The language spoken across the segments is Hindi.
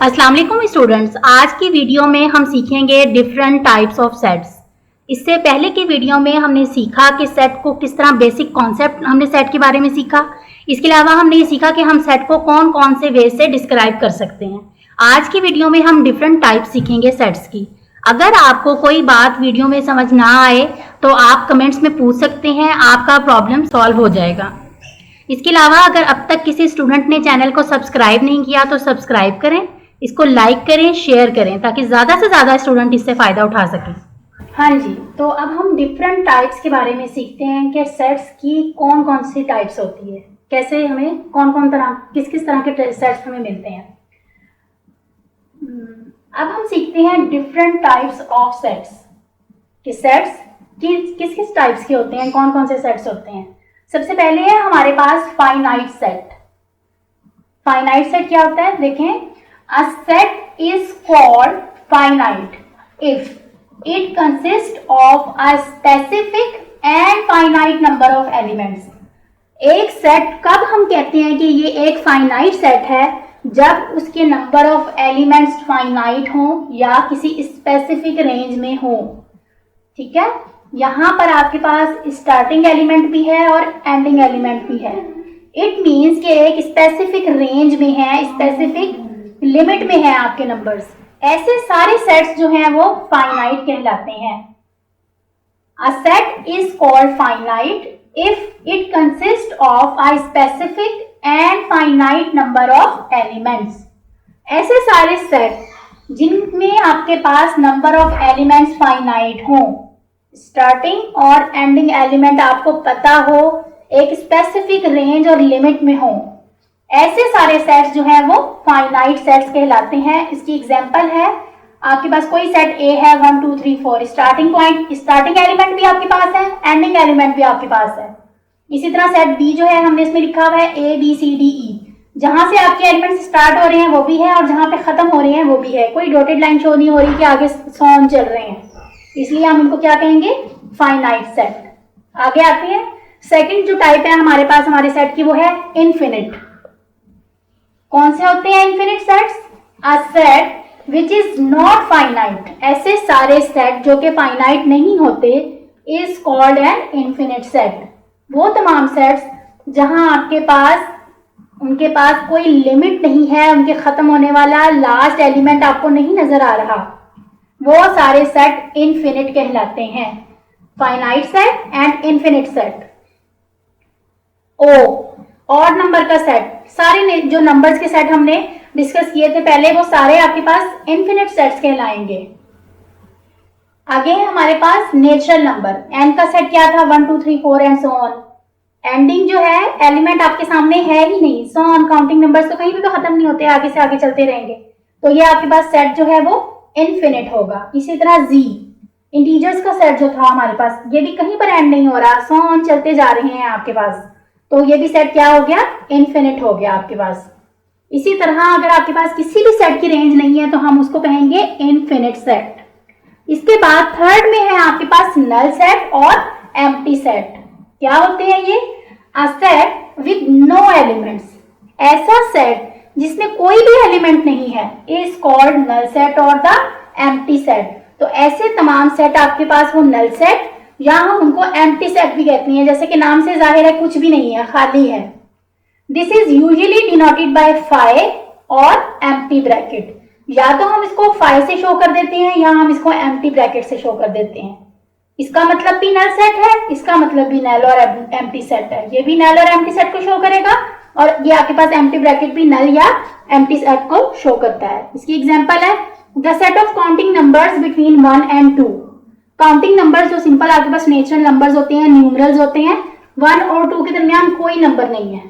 अस्सलाम वालेकुम स्टूडेंट्स, आज की वीडियो में हम सीखेंगे डिफरेंट टाइप्स ऑफ सेट्स। इससे पहले की वीडियो में हमने सीखा कि सेट को किस तरह बेसिक कॉन्सेप्ट हमने सेट के बारे में सीखा। इसके अलावा हमने ये सीखा कि हम सेट को कौन कौन से वे से डिस्क्राइब कर सकते हैं। आज की वीडियो में हम डिफरेंट टाइप सीखेंगे सेट्स की। अगर आपको कोई बात वीडियो में समझ ना आए तो आप कमेंट्स में पूछ सकते हैं, आपका प्रॉब्लम सॉल्व हो जाएगा। इसके अलावा अगर अब तक किसी स्टूडेंट ने चैनल को सब्सक्राइब नहीं किया तो सब्सक्राइब करें, इसको लाइक करें, शेयर करें ताकि ज़्यादा से ज़्यादा स्टूडेंट इससे फ़ायदा उठा सकें। हाँ जी, तो अब हम डिफरेंट टाइप्स के बारे में सीखते हैं कि सेट्स की कौन कौन सी टाइप्स होती है, कैसे हमें कौन कौन तरह किस तरह के सेट्स हमें मिलते हैं। अब हम सीखते हैं डिफरेंट टाइप्स ऑफ सेट्स कि सेट्स किस किस टाइप्स के होते हैं, कौन कौन से सेट्स होते हैं। सबसे पहले है हमारे पास फाइनाइट सेट। फाइनाइट सेट क्या होता है, देखें। A set is called finite if it consists of a specific and finite number of elements. एक सेट कब हम कहते हैं कि ये एक फाइनाइट सेट है, जब उसके नंबर ऑफ एलिमेंट्स फाइनाइट हों या किसी स्पेसिफिक रेंज में हो। ठीक है, यहाँ पर आपके पास स्टार्टिंग एलिमेंट भी है और एंडिंग एलिमेंट भी है। इट मीन्स कि एक स्पेसिफिक रेंज में है, स्पेसिफिक लिमिट में है आपके नंबर्स। ऐसे सारे सेट्स जो हैं वो फाइनाइट कहलाते हैं। A set is called finite if it consist of a specific and finite number of elements. ऐसे सारे सेट जिनमें आपके पास नंबर ऑफ एलिमेंट्स फाइनाइट हो, स्टार्टिंग और एंडिंग एलिमेंट आपको पता हो, एक स्पेसिफिक रेंज और लिमिट में हो, ऐसे सारे सेट्स जो हैं वो फाइनाइट सेट्स कहलाते हैं। इसकी एग्जांपल है, आपके पास कोई सेट ए है 1 2 3 4, स्टार्टिंग पॉइंट स्टार्टिंग एलिमेंट भी आपके पास है, एंडिंग एलिमेंट भी आपके पास है। इसी तरह सेट बी जो है हमने इसमें लिखा हुआ है A B C D E, जहां से आपके एलिमेंट्स स्टार्ट हो रहे हैं वो भी है और जहां पे खत्म हो रहे हैं वो भी है। कोई डॉटेड लाइन शो नहीं हो रही कि आगे सॉन चल रहे हैं, इसलिए हम इनको क्या कहेंगे, फाइनाइट सेट। आगे आते हैं, सेकेंड जो टाइप है हमारे पास हमारे सेट की वो है इनफिनिट। कौन से होते हैं infinite sets? A set which is not finite. ऐसे सारे सेट जो कि फाइनाइट नहीं होते is called an infinite set. वो तमाम सेट्स जहां आपके पास उनके पास कोई लिमिट नहीं है, उनके खत्म होने वाला लास्ट एलिमेंट आपको नहीं नजर आ रहा, वो सारे सेट इनफिनिट कहलाते हैं। Finite set and infinite set. Odd number का सेट, सारे जो नंबर्स के सेट हमने डिस्कस किए थे पहले, वो सारे आपके पास इनफिनिट सेट्स कहलाएंगे। आगे है हमारे पास नेचुरल नंबर। एन का सेट क्या था, 1 2 3 4 एंड सो ऑन। एंडिंग जो है एलिमेंट आपके सामने है ही नहीं, सो ऑन काउंटिंग नंबर्स तो कहीं भी तो खत्म नहीं होते, आगे से आगे चलते रहेंगे, तो ये आपके पास सेट जो है वो इनफिनिट होगा। इसी तरह जी, इंटीजर्स का सेट जो था हमारे पास, ये भी कहीं पर एंड नहीं हो रहा, सो ऑन चलते जा रहे हैं आपके पास, तो ये भी सेट क्या हो गया, इनफिनिट हो गया आपके पास। इसी तरह अगर आपके पास किसी भी सेट की रेंज नहीं है तो हम उसको कहेंगे इनफिनिट सेट। इसके बाद थर्ड में है आपके पास नल सेट और एम्प्टी सेट। क्या होते हैं ये? A set with no elements. ऐसा सेट जिसमें कोई भी एलिमेंट नहीं है इज कॉल्ड नल सेट और द एम्प्टी सेट। तो ऐसे तमाम सेट आपके पास वो नल सेट या हम उनको एम्प्टी सेट भी कहते हैं, जैसे कि नाम से जाहिर है कुछ भी नहीं है, खाली है। This is usually denoted by phi और एम्प्टी ब्रैकेट। या तो हम इसको फाई से शो कर देते हैं या हम इसको एम्प्टी ब्रैकेट से शो कर देते हैं। इसका मतलब भी नल सेट है, इसका मतलब भी नल और एम्प्टी सेट है। ये भी नल और एम्प्टी सेट को शो करेगा और ये आपके पास एम्प्टी ब्रैकेट भी नल या एम्प्टी सेट को शो करता है। इसकी एग्जाम्पल है the set of counting numbers between 1 and 2। Counting numbers जो सिंपल आपके पास नेचुरल नंबर्स होते हैं, न्यूमरल्स होते हैं, 1 और 2 के दरमियान कोई नंबर नहीं है,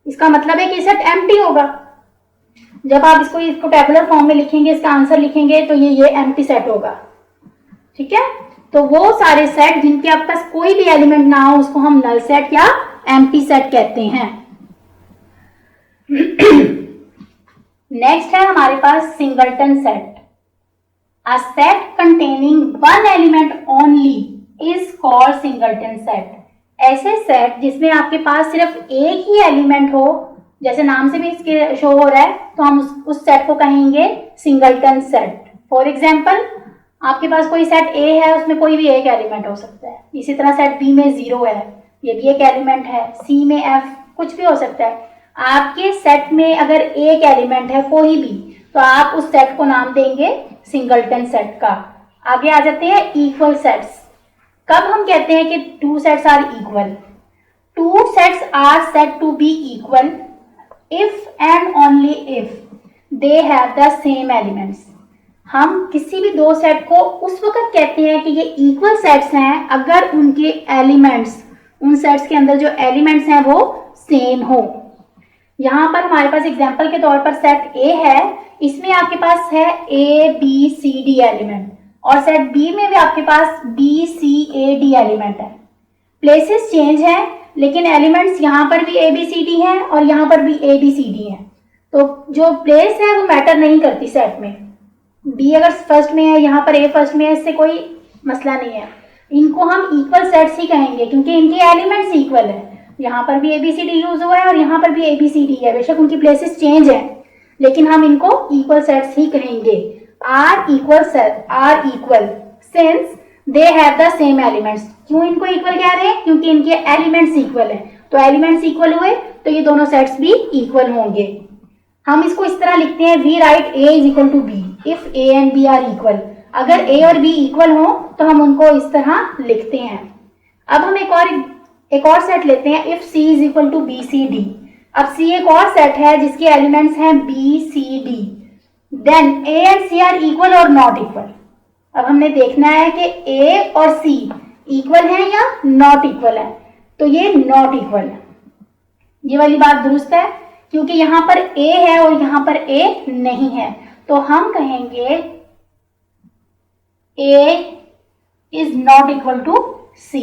इसका मतलब है कि सेट एम्प्टी होगा। जब आप इसको टेबुलर फॉर्म में लिखेंगे, इसका आंसर लिखेंगे, तो ये एम्प्टी सेट होगा। ठीक है, तो वो सारे सेट जिनके आपके पास कोई भी एलिमेंट ना हो उसको हम नल सेट या एम्प्टी सेट कहते हैं। नेक्स्ट है हमारे पास singleton set. A set containing one element only is called singleton set. ऐसे सेट जिसमें आपके पास सिर्फ एक ही एलिमेंट हो जैसे नाम से भी इसके शो हो रहा है, तो हम उस सेट को कहेंगे सिंगलटन सेट। फॉर एग्जाम्पल, आपके पास कोई सेट ए है, उसमें कोई भी एक एलिमेंट हो सकता है। इसी तरह सेट बी में 0 है, ये भी एक एलिमेंट है। सी में एफ, कुछ भी हो सकता है। आपके सेट में अगर एक एलिमेंट है कोई भी, तो आप उस सेट को नाम देंगे सिंगलटन सेट का। आगे आ जाते हैं इक्वल सेट्स। कब हम कहते हैं कि two sets are equal? Two sets are said to be equal if and only if they have the same elements. हम किसी भी दो सेट को उस वक्त कहते हैं कि ये इक्वल सेट्स हैं अगर उनके एलिमेंट्स, उन सेट्स के अंदर जो एलिमेंट्स हैं वो सेम हो। यहाँ पर हमारे पास एग्जांपल के तौर पर सेट ए है, इसमें आपके पास है A B C D element, और सेट बी में भी आपके पास B C A D element है। प्लेसेस चेंज है, लेकिन एलिमेंट्स यहाँ पर भी ए बी सी डी है और यहाँ पर भी ए बी सी डी है। तो जो प्लेस है वो मैटर नहीं करती सेट में। बी अगर फर्स्ट में है, यहाँ पर ए फर्स्ट में है, इससे कोई मसला नहीं है। इनको हम इक्वल सेट्स ही कहेंगे क्योंकि इनके एलिमेंट्स इक्वल है। यहाँ पर भी A B C D use हुआ है और यहाँ पर भी ए बी सी डी है। बेशक उनकी प्लेसेस चेंज है, लेकिन हम इनको इक्वल सेट्स ही कहेंगे। Are equal set are equal since they have the same elements. क्यों इनको इक्वल कह रहे हैं? क्योंकि इनके एलिमेंट्स इक्वल है। तो एलिमेंट्स इक्वल हुए तो ये दोनों सेट्स भी इक्वल होंगे। हम इसको इस तरह लिखते हैं, we write A is equal to B if A and B are equal. अगर ए और बी इक्वल हो तो हम उनको इस तरह लिखते हैं। अब हम एक और सेट लेते हैं, if C is equal to B C D. अब सी एक और सेट है जिसके एलिमेंट्स हैं B C D, then A and C are equal और नॉट इक्वल। अब हमने देखना है कि ए और सी इक्वल है या नॉट इक्वल है। तो ये नॉट इक्वल है, ये वाली बात दुरुस्त है, क्योंकि यहाँ पर ए है और यहाँ पर ए नहीं है। तो हम कहेंगे A is not equal to C.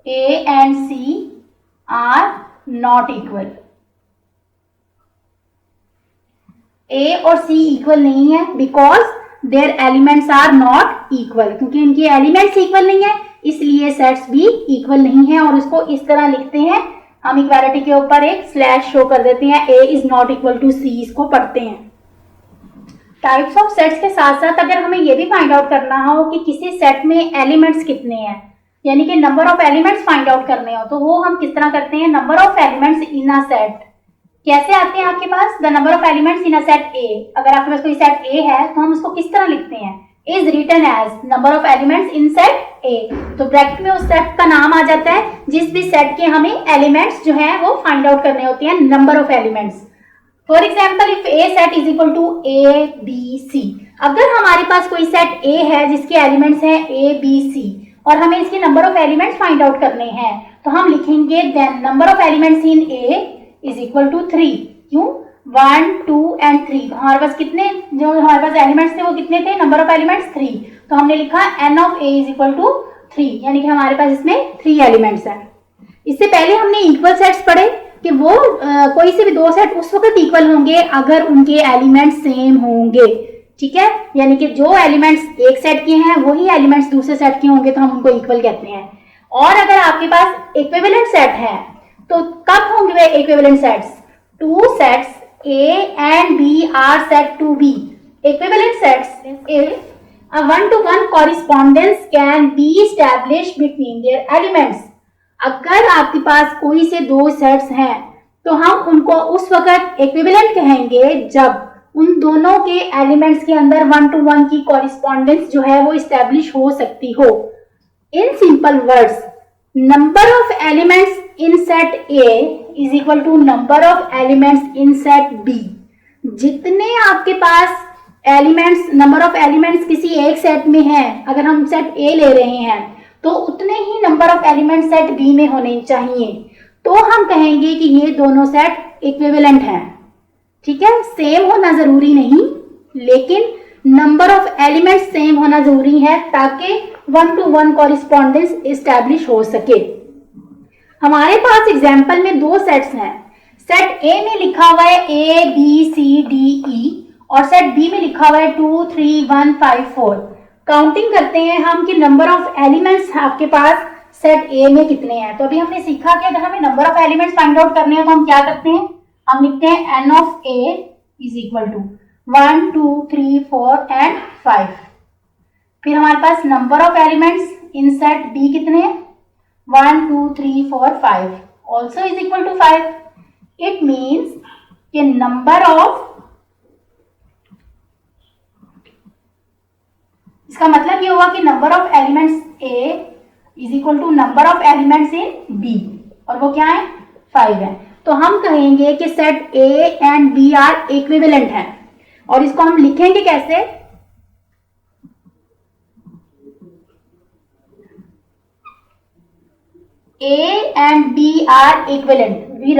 A and C are not equal. A और सी इक्वल नहीं है because their elements are not equal. क्योंकि इनके एलिमेंट्स इक्वल नहीं है, इसलिए सेट्स भी इक्वल नहीं है। और उसको इस तरह लिखते हैं, हम इक्वालिटी के ऊपर एक स्लैश शो कर देते हैं, A is not equal to सी, इसको पढ़ते हैं। टाइप्स ऑफ सेट्स के साथ साथ अगर हमें यह भी फाइंड आउट करना हो कि किसी सेट में एलिमेंट्स कितने हैं, यानी कि number of elements find out करने हो, तो वो हम किस तरह करते हैं? Number of elements in a set कैसे आते हैं आपके पास? The number of elements in a set A. अगर आपके पास कोई सेट ए है तो हम उसको किस तरह लिखते हैं? Is written as number of elements in set A. तो ब्रैकेट में उस सेट का नाम आ जाता है जिस भी सेट के हमें एलिमेंट्स जो है वो फाइंड आउट करने होते हैं, number of elements. For example, if a set is equal to A B C. अगर हमारे पास कोई सेट ए है जिसके एलिमेंट्स हैं ए बी सी और हमें इसके number of elements find out करने हैं, तो हम लिखेंगे then number of elements in A is equal to 3। क्यों? 1 2 एंड 3। तो हमारे पास कितने, जो हमारे पास एलिमेंट्स थे वो कितने थे? Number of elements 3। तो हमने लिखा n of a is equal to 3, यानी कि हमारे पास इसमें 3 एलिमेंट्स हैं। इससे पहले हमने इक्वल सेट्स पढ़े कि वो कोई से भी दो सेट उस वक्त इक्वल होंगे अगर उनके एलिमेंट्स सेम होंगे। ठीक है, यानी कि जो एलिमेंट्स एक सेट के हैं वही एलिमेंट्स दूसरे सेट के होंगे तो हम उनको इक्वल कहते हैं। और अगर आपके पास इक्विवेलेंट सेट है तो कब होंगे वे equivalent sets? Two sets A and B are said to be equivalent sets if a one-to-one correspondence can be established between their elements। अगर आपके पास कोई से दो सेट्स हैं तो हम उनको उस वक्त इक्विवेलेंट कहेंगे जब उन दोनों के एलिमेंट्स के अंदर वन टू वन की कॉरिस्पॉन्डेंस जो है वो इस्टेब्लिश हो सकती हो। In simple words, number of elements in set A is equal to number of elements in set B। जितने आपके पास एलिमेंट्स, नंबर ऑफ एलिमेंट्स किसी एक सेट में है, अगर हम सेट A ले रहे हैं तो उतने ही number of elements set B में होने चाहिए। तो हम कहेंगे कि ये दोनों सेट इक्विवेलेंट हैं। ठीक है, सेम होना जरूरी नहीं, लेकिन नंबर ऑफ एलिमेंट्स सेम होना जरूरी है ताकि one two one correspondence establish हो सके। हमारे पास एग्जाम्पल में दो सेट्स हैं। सेट ए में लिखा हुआ है A B C D E और सेट बी में लिखा हुआ है 2 3 1 5 4। काउंटिंग करते हैं हम कि नंबर ऑफ एलिमेंट्स आपके पास सेट ए में कितने हैं। तो अभी हमने सीखा कि अगर हमें number of elements find out करने हैं तो हम क्या करते हैं, हम लिखते हैं n of a is equal to 1 2 3 4 and 5। फिर हमारे पास number of elements in set b कितने हैं, 1 2 3 4 5 also is equal to 5। It means कि नंबर ऑफ, इसका मतलब ये हुआ कि number of elements a is equal to number of elements in b, और वो क्या है, 5 है। तो हम कहेंगे कि set a and b are equivalent है, और इसको हम लिखेंगे कैसे, a and b are equivalent. We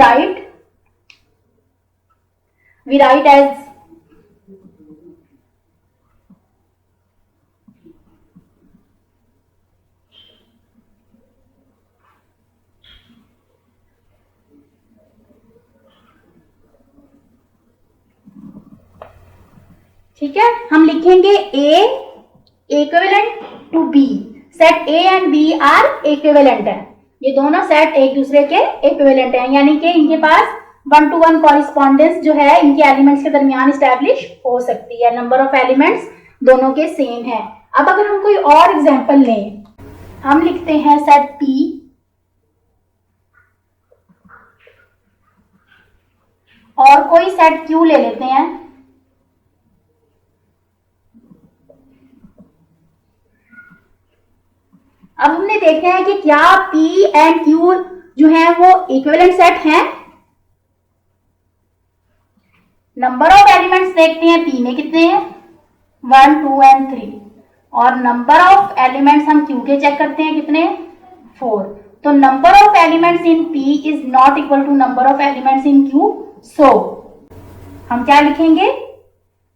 write as ठीक है, हम लिखेंगे a equivalent to b। Set a and b are equivalent है, ये दोनों सेट एक दूसरे के इक्विवेलेंट हैं, यानी कि इनके पास 1 to 1 कॉरिस्पॉन्डेंस जो है इनके एलिमेंट्स के दरमियान स्टैब्लिश हो सकती है। नंबर ऑफ एलिमेंट्स दोनों के सेम है। अब अगर हम कोई और एग्जांपल लें, हम लिखते हैं सेट p और कोई सेट q ले लेते हैं। अब हमने देखा है कि क्या p एंड q जो है वो इक्विवेलेंट सेट हैं। नंबर ऑफ एलिमेंट्स देखते हैं p में कितने हैं, 1 2 एंड 3, और नंबर ऑफ एलिमेंट्स हम q के चेक करते हैं कितने, 4। तो number of elements in p is not equal to number of elements in q। So हम क्या लिखेंगे,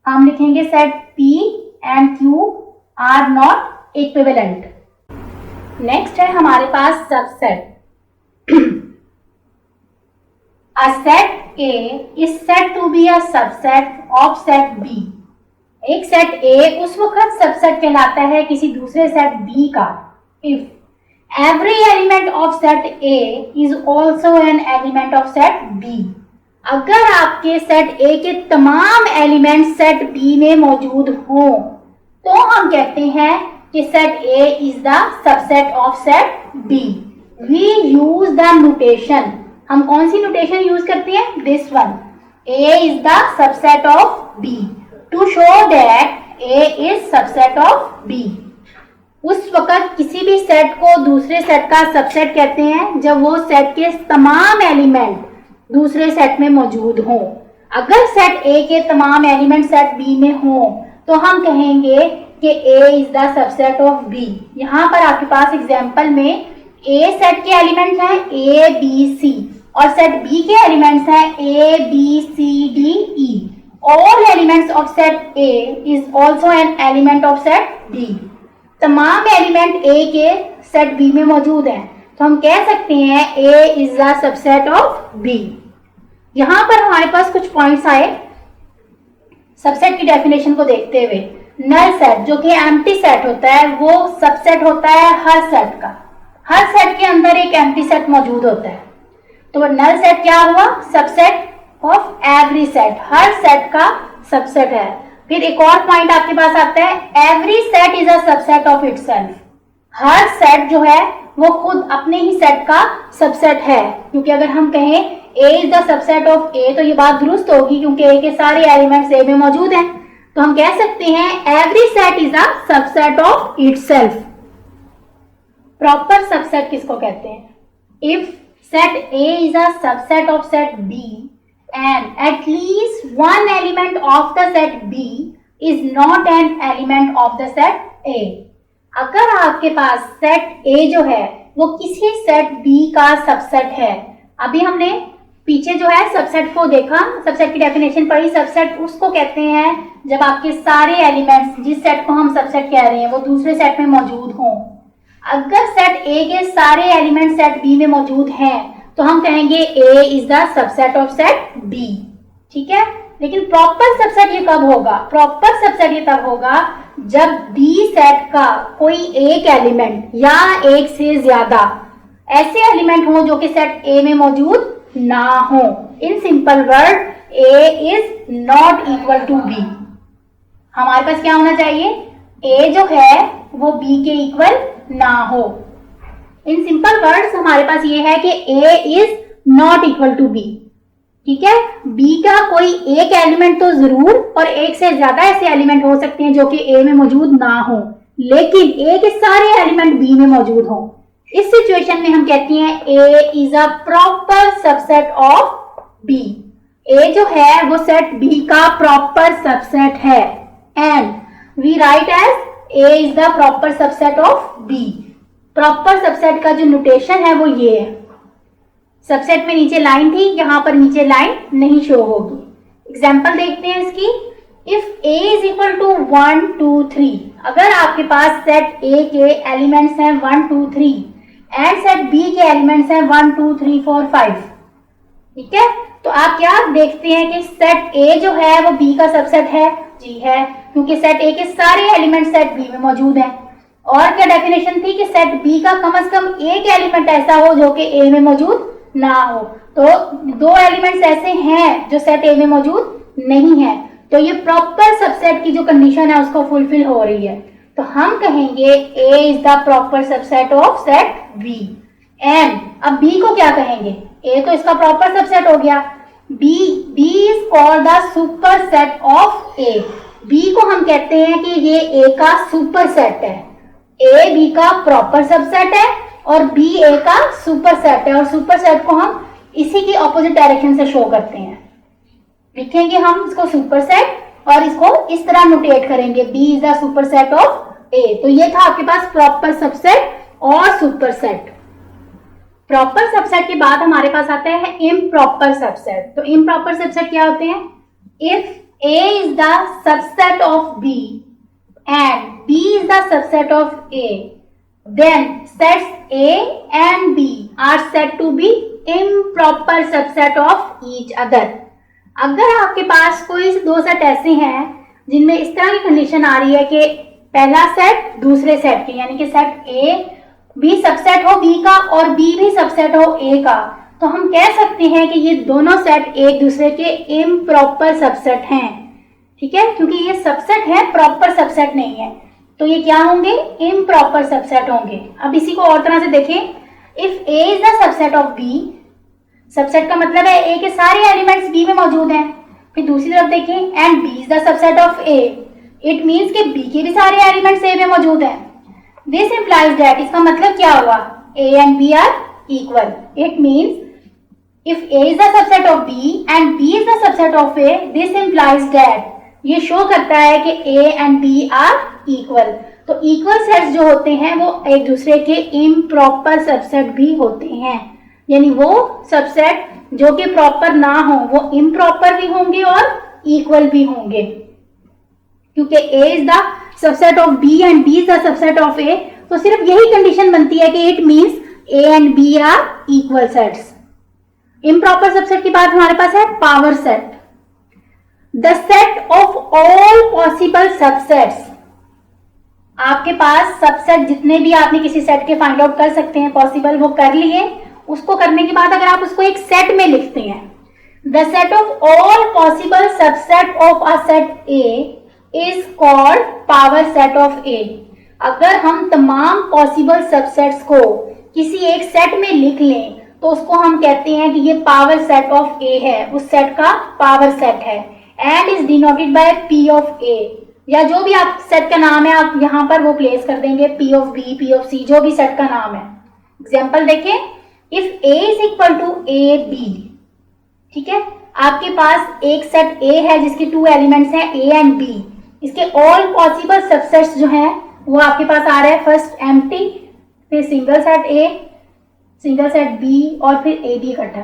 हम लिखेंगे set p and q are not equivalent. Next है हमारे पास subset. A set A is said to be a subset of set B। एक सेट A उस वक्त सबसेट कहलाता है किसी दूसरे सेट B का if every element of set A is also an element of set B। अगर आपके सेट A के तमाम एलिमेंट सेट B में मौजूद हों तो हम कहते हैं कि set A is the subset of set B। We use the notation, हम कौन सी नोटेशन यूज करते हैं, this one, A is the subset of B to show that A is subset of B। उस वक्त किसी भी सेट को दूसरे सेट का सबसेट कहते हैं जब वो सेट के तमाम एलिमेंट दूसरे सेट में मौजूद हों। अगर सेट A के तमाम एलिमेंट सेट B में हों तो हम कहेंगे कि A is the subset of B। यहाँ पर आपके पास एग्जाम्पल में A सेट के एलिमेंट्स हैं A B C और सेट B के एलिमेंट्स हैं A B C D E। All elements of set A is also an element of set B। तमाम एलिमेंट A के सेट B में मौजूद हैं, तो हम कह सकते हैं A is the subset of B। यहाँ पर हमारे पास कुछ पॉइंट्स आए सबसेट की डेफिनेशन को देखते हुए। नल सेट जो कि एम्प्टी सेट होता है वो सबसेट होता है हर सेट का, हर सेट के अंदर एक एम्प्टी सेट मौजूद होता है। तो नल सेट क्या हुआ, subset of every set, her set का सबसेट है। फिर एक और पॉइंट आपके पास आता है, every set is a subset of itself. Her set जो है वो खुद अपने ही सेट का सबसेट है, क्योंकि अगर हम कहें A is the subset of A तो ये बात दुरुस्त होगी क्योंकि A के सारे एलिमेंट्स A में मौजूद हैं। तो हम कह सकते हैं every set is a subset of itself. Proper subset किसको कहते हैं, if set A is a subset of set B and at least one element of the set B is not an element of the set A। अगर आपके पास सेट A जो है वो किसी सेट B का सबसेट है, अभी हमने पीछे जो है सबसेट को देखा, सबसेट की डेफिनेशन पढ़ी। सबसेट उसको कहते हैं जब आपके सारे एलिमेंट्स जिस सेट को हम सबसेट कह रहे हैं वो दूसरे सेट में मौजूद हों। अगर सेट A के सारे एलिमेंट सेट B में मौजूद हैं तो हम कहेंगे A is the subset of set B। ठीक है, लेकिन प्रॉपर सबसेट ये कब होगा, प्रॉपर सबसेट ये तब होगा जब बी सेट का कोई एक एलिमेंट या एक से ज्यादा ऐसे एलिमेंट हो जो कि सेट ए में मौजूद ना हो। In simple word A is not equal to B. हमारे पास क्या होना चाहिए, ए जो है वो बी के इक्वल ना हो। इन सिंपल वर्ड्स हमारे पास ये है कि A is not equal to B. ठीक है, बी का कोई एक एलिमेंट तो जरूर और एक से ज्यादा ऐसे एलिमेंट हो सकते हैं जो कि ए में मौजूद ना हो, लेकिन ए के सारे एलिमेंट बी में मौजूद हो। इस सिचुएशन में हम कहते हैं A is a proper subset of B. A जो है वो सेट बी का प्रॉपर सबसेट है and we write as A is the proper subset of B. Proper subset का जो नोटेशन है वो ये है। सबसेट में नीचे लाइन थी, यहां पर नीचे लाइन नहीं शो होगी। एग्जाम्पल देखते हैं इसकी। If A is equal to 1 2 3, अगर आपके पास सेट ए के एलिमेंट्स हैं 1 2 3 एंड सेट बी के एलिमेंट्स हैं 1 2 3 4 5, ठीक है, तो आप क्या देखते हैं कि सेट ए जो है वो बी का सबसेट है? जी है, क्योंकि सेट ए के सारे एलिमेंट सेट बी में मौजूद हैं। और क्या डेफिनेशन थी कि सेट बी का कम से कम एक एलिमेंट ऐसा हो जो कि ए में मौजूद ना हो। तो दो एलिमेंट्स ऐसे हैं जो सेट ए में मौजूद नहीं है, तो ये प्रॉपर सबसेट की जो कंडीशन है उसको फुलफिल हो रही है। तो हम कहेंगे A is the proper subset of set B. And अब बी को क्या कहेंगे? ए तो इसका प्रॉपर सबसेट हो गया। B is called the superset of A. B को हम कहते हैं कि ये ए का सुपर सेट है। ए बी का प्रॉपर सबसेट है और बी ए का सुपर सेट है, और सुपर सेट को हम इसी की ऑपोजिट डायरेक्शन से शो करते हैं। लिखेंगे हम इसको सुपर सेट और इसको इस तरह नोटेट करेंगे, B is the superset of A. तो ये था आपके पास प्रॉपर सबसेट और सुपर सेट। प्रॉपर सबसेट के बाद हमारे पास आता है इम्प्रॉपर सबसेट। तो इम्प्रॉपर सबसेट क्या होते हैं? If A is the subset of B and B is the subset of A, then sets A and B are said to be improper subset of each other। अगर आपके पास कोई दो सेट ऐसे हैं जिनमें इस तरह की कंडीशन आ रही है कि पहला सेट दूसरे सेट के, यानी कि सेट A भी सबसेट हो B का और B भी सबसेट हो A का, तो हम कह सकते हैं कि ये दोनों सेट एक दूसरे के इम्प्रॉपर सबसेट हैं। ठीक है, क्योंकि ये सबसेट है, प्रॉपर सबसेट नहीं है, तो ये क्या होंगे? इम्प्रॉपर सबसेट होंगे। अब इसी को और तरह से देखें, if A is the subset of B, subset का मतलब है ए के सारे एलिमेंट्स बी में मौजूद हैं। फिर दूसरी तरफ देखें, and B is the subset of A, it means कि बी के भी सारे एलिमेंट्स ए में मौजूद हैं। दिस इंप्लाइज दैट, इसका मतलब क्या हुआ? A and B are equal. It means if A is the subset of B and B is the subset of A, this implies that, ये शो करता है कि A and B are equal. तो इक्वल सेट्स जो होते हैं वो एक दूसरे के इम्प्रॉपर सबसेट भी होते हैं, यानी वो सबसेट जो कि प्रॉपर ना हो वो इम्प्रॉपर भी होंगे और इक्वल भी होंगे। क्योंकि A is the subset of B and B is the subset of A, तो सिर्फ यही कंडीशन बनती है कि it means A and B are equal sets. Improper subset के बाद हमारे पास है power set. The set of all possible subsets, आपके पास सबसेट जितने भी आपने किसी सेट के फाइंड आउट कर सकते हैं पॉसिबल, वो कर लिए। उसको करने के बाद अगर आप उसको एक सेट में लिखते हैं, the set of all possible subset of a set A is called power set of A. अगर हम तमाम पॉसिबल सबसेट्स को किसी एक सेट में लिख लें तो उसको हम कहते हैं कि ये पावर सेट ऑफ ए है, उस सेट का पावर सेट है, and is denoted by P of A, या जो भी आप सेट का नाम है आप यहां पर वो प्लेस कर देंगे, P of B, P of C, जो भी सेट का नाम है। एग्जाम्पल देखें, if A is equal to A B, ठीक है, आपके पास एक सेट ए है जिसके टू एलिमेंट्स हैं ए एंड बी। इसके ऑल पॉसिबल सबसेट्स जो हैं वो आपके पास आ रहे हैं, फर्स्ट एम्प्टी, फिर single set A, single set B और फिर ए बी इकट्ठा।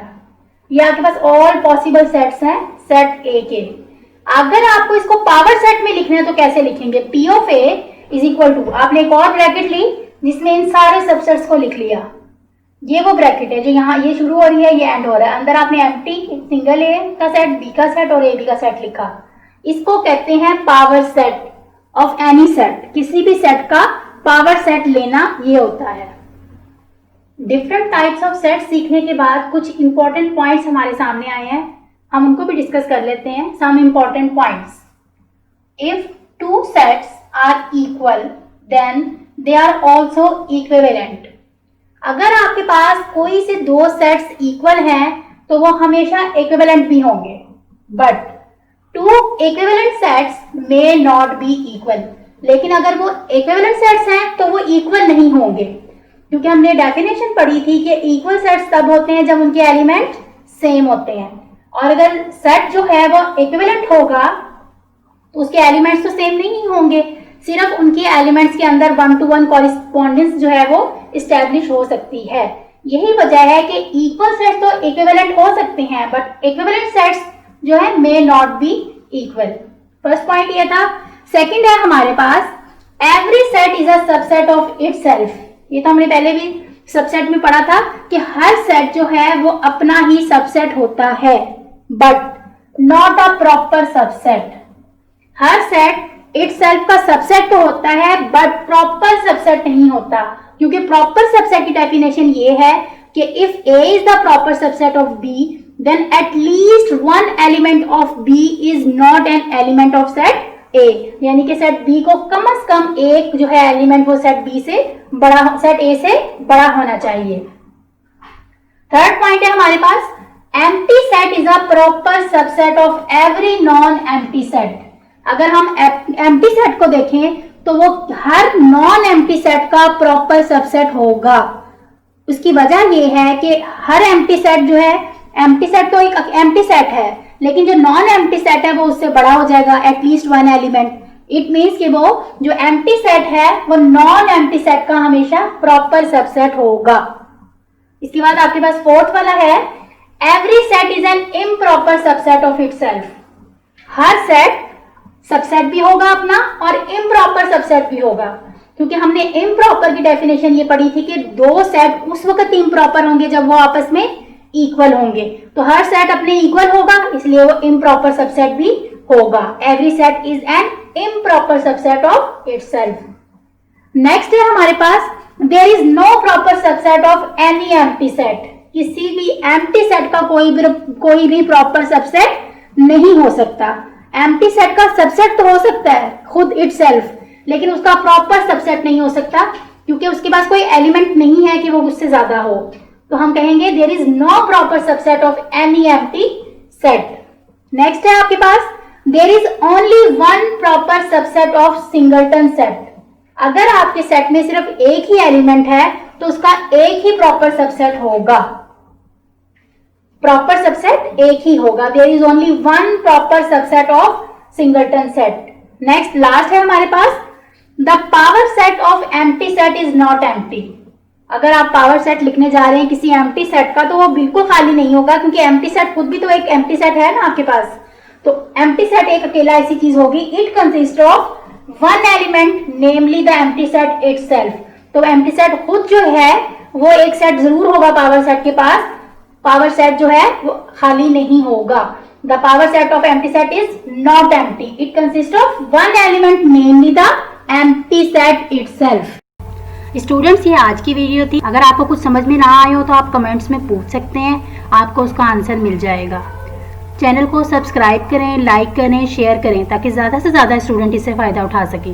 ये आपके पास ऑल पॉसिबल सेट्स हैं सेट ए के। अगर आपको इसको पावर सेट में लिखना है तो कैसे लिखेंगे? P of A is equal to, आपने एक और ब्रैकेट ली जिसमें इन सारे सबसेट्स को लिख लिया। ये वो ब्रैकेट है जो यहाँ ये शुरू हो रही है, ये एंड हो रहा है। अंदर आपने एम्प्टी, सिंगल ए का सेट, बी का सेट और ए बी का सेट लिखा। इसको कहते हैं power set of any set, किसी भी सेट का पावर सेट लेना ये होता है। डिफरेंट टाइप्स ऑफ सेट सीखने के बाद कुछ इंपॉर्टेंट पॉइंट्स हमारे सामने आए हैं, हम उनको भी डिस्कस कर लेते हैं। Some important points. If two sets are equal then they are also equivalent. अगर आपके पास कोई से दो सेट्स इक्वल हैं तो वो हमेशा इक्विवेलेंट भी होंगे, but two equivalent sets may not be equal. लेकिन अगर वो इक्विवेलेंट सेट्स हैं तो वो इक्वल नहीं होंगे, क्योंकि हमने डेफिनेशन पढ़ी थी कि इक्वल सेट्स तब होते हैं जब उनके एलिमेंट सेम होते हैं, और अगर सेट जो है वो इक्विवेलेंट होगा तो उसके एलिमेंट्स तो सेम नहीं होंगे, सिर्फ उनके एलिमेंट्स के अंदर 1-to-1 कॉरेस्पॉन्डेंस जो है वो इस्टेब्लिश हो सकती है। यही वजह है कि इक्वल सेट्स तो इक्विवेलेंट हो सकते हैं, बट इक्विवेलेंट सेट्स जो है may not be equal. First point ये था। सेकंड है हमारे पास every set is a subset of itself. ये तो हमने पहले भी सबसेट में पढ़ा था कि हर सेट जो है वो अपना ही सबसेट होता है, but not a proper subset. Her set itself का सबसेट तो होता है बट प्रॉपर सबसेट नहीं होता, क्योंकि प्रॉपर सबसेट की डेफिनेशन ये है कि if A is the proper subset of B then at least one element of B is not an element of set A। यानी कि सेट B को कम से कम एक जो है एलिमेंट वो सेट B से बड़ा, सेट A से बड़ा होना चाहिए। थर्ड पॉइंट है हमारे पास empty set is a proper subset of every non-empty set। अगर हम empty set को देखें तो वो हर non-empty set का proper subset होगा। उसकी वजह ये है कि हर empty set जो है, empty set तो एक empty set है, लेकिन जो नॉन एम्प्टी सेट है वो उससे बड़ा हो जाएगा at least one element. It means कि वो जो एम्प्टी सेट है वो नॉन एम्प्टी सेट का हमेशा प्रॉपर सबसेट होगा। इसके बाद आपके पास फोर्थ वाला है every set is an improper subset of itself. Her set subset भी होगा अपना और इम्प्रॉपर सबसेट भी होगा, क्योंकि हमने इम्प्रॉपर की डेफिनेशन ये पढ़ी थी कि दो सेट उस वक्त इम्प्रॉपर होंगे जब वो आपस में इक्वल होंगे। तो हर सेट अपने इक्वल होगा, इसलिए वो इम्प्रॉपर सबसेट भी होगा। Every set is an improper subset of itself. Next है हमारे पास there is no proper subset of any empty set. किसी भी एम्प्टी सेट का कोई भी प्रॉपर सबसेट नहीं हो सकता। एम्प्टी सेट का सबसेट तो हो सकता है खुद इटसेल्फ, लेकिन उसका प्रॉपर सबसेट नहीं हो सकता, क्योंकि उसके पास कोई एलिमेंट नहीं है कि वो उससे ज्यादा हो। तो हम कहेंगे there is no proper subset of any empty set. Next है आपके पास there is only one proper subset of singleton set. अगर आपके सेट में सिर्फ एक ही एलिमेंट है तो उसका एक ही प्रॉपर सबसेट होगा। प्रॉपर सबसेट एक ही होगा। There is only one proper subset of singleton set. Next last है हमारे पास the power set of empty set is not empty. अगर आप पावर सेट लिखने जा रहे हैं किसी एम्प्टी सेट का तो वो बिल्कुल खाली नहीं होगा, क्योंकि एम्प्टी सेट खुद भी तो एक एम्प्टी सेट है ना आपके पास। तो एम्प्टी सेट एक अकेला ऐसी चीज होगी। It consist of one element namely the empty set itself. तो एम्प्टी सेट खुद जो है वो एक सेट जरूर होगा पावर सेट के पास। पावर सेट जो है वो खाली नहीं होगा। The power set of empty set is not empty. It consist of one element namely the empty set itself. Students, ये आज की वीडियो थी। अगर आपको कुछ समझ में ना आए हो तो आप कमेंट्स में पूछ सकते हैं, आपको उसका आंसर मिल जाएगा। चैनल को सब्सक्राइब करें, लाइक करें, शेयर करें, ताकि ज़्यादा से ज़्यादा स्टूडेंट इससे फ़ायदा उठा सकें।